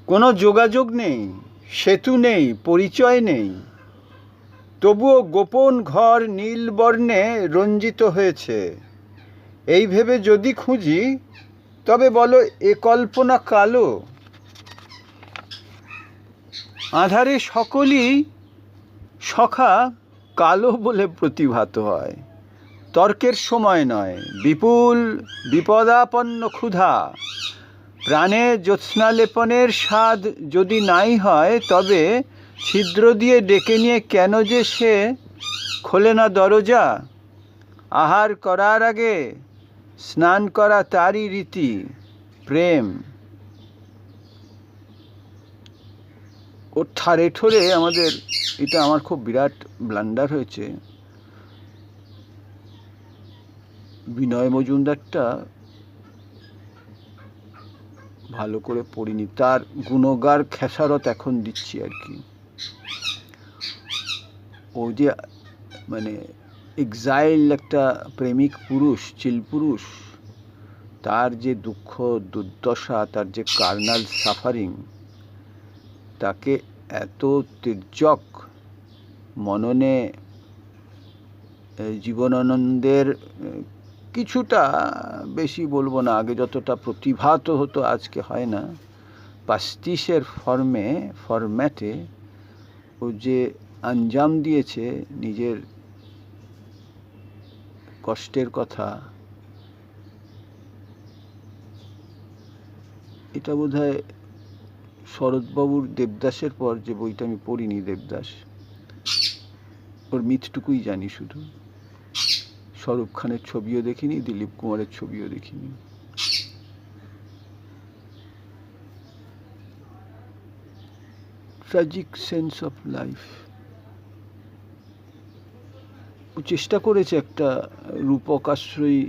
কোনো যোগাযোগ নেই, সেতু নেই, পরিচয় নেই, তবুও গোপন ঘর নীল বর্ণে রঞ্জিত হয়েছে। এই ভেবে যদি খুঁজি তবে বলো এ কল্পনা কালো। আঁধারে সকলই সখা কালো বলে প্রতিভাত হয়। তর্কের সময় নয়, বিপুল বিপদাপন্ন ক্ষুধা। প্রাণে জ্যোৎস্নালেপনের স্বাদ যদি নাই হয় তবে ছিদ্র দিয়ে ডেকে নিয়ে কেন যে সে খোলে না দরজা। আহার করার আগে স্নান করা তারই রীতি, প্রেম। ওর ঠারে ঠোরে আমাদের, এটা আমার খুব বিরাট ব্লান্ডার হয়েছে। বিনয় মজুমদারটা ভালো করে পড়িনি, তার গুণগার খেসারত এখন দিচ্ছি আর কি। ও যে মানে এক্সাইল একটা প্রেমিক পুরুষ, চিল পুরুষ, তার যে দুঃখ দুর্দশা, তার যে কার্নাল সাফারিং, তাকে এত তির্যক মননে জীবনানন্দের কিছুটা বেশি বলবো না, আগে যতটা প্রতিভাত হতো আজকে হয় না, পাস্তিসের ফরম্যাটে ও যে আঞ্জাম দিয়েছে নিজের কষ্টের কথা, এটা বোধহয় শরৎবাবুর দেবদাসের পর যে বইটা আমি পড়িনি, দেবদাস, ওর মিথটুকুই জানি শুধু। শাহরুখ খানের ছবিও দেখিনি, দিলীপ কুমারের ছবিও দেখিনি। Tragic sense of life. ও চেষ্টা করেছে একটা রূপকাশ্রয়ী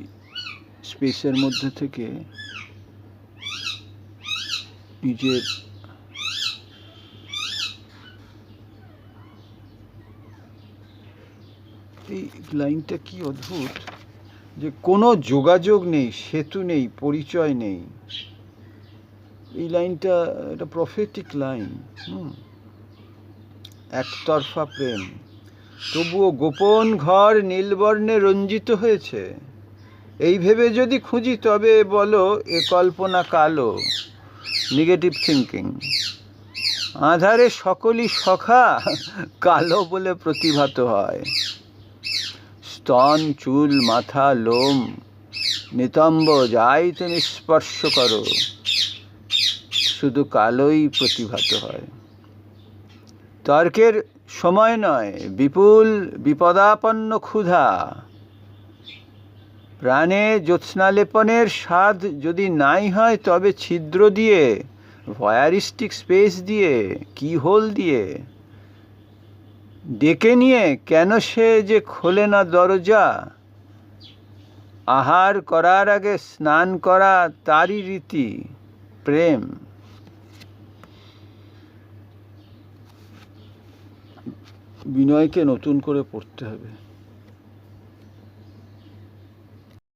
স্পেসের মধ্যে থেকে নিজের এই লাইনটা কি অদ্ভুত, যে কোনো যোগাযোগ নেই, সেতু নেই, পরিচয় নেই। এই লাইনটা একটা প্রফেটিক লাইন। একতরফা প্রেম, তবুও গোপন ঘর নীলবর্ণে রঞ্জিত হয়েছে। এই ভেবে যদি খুঁজি তবে বলো এ কল্পনা কালো। Negative thinking. আঁধারে সকলই সখা কালো বলে প্রতিভাত হয়। স্তন, চুল, মাথা, লোম, নিতম্ব যাই তুমি স্পর্শ করো, শুধু কালোই প্রতিভাত হয়। তর্কের সময় নয়, বিপুল বিপদাপন্ন ক্ষুধা। প্রাণে জ্যোৎস্নালেপনের স্বাদ যদি নাই হয় তবে ছিদ্র দিয়ে, ভয়ারিস্টিক স্পেস দিয়ে, কি হোল দিয়ে ডেকে নিয়ে কেন সে যে খোলে না দরজা। আহার করার আগে স্নান করা তারই রীতি, প্রেম। বিনয়কে নতুন করে পড়তে হবে।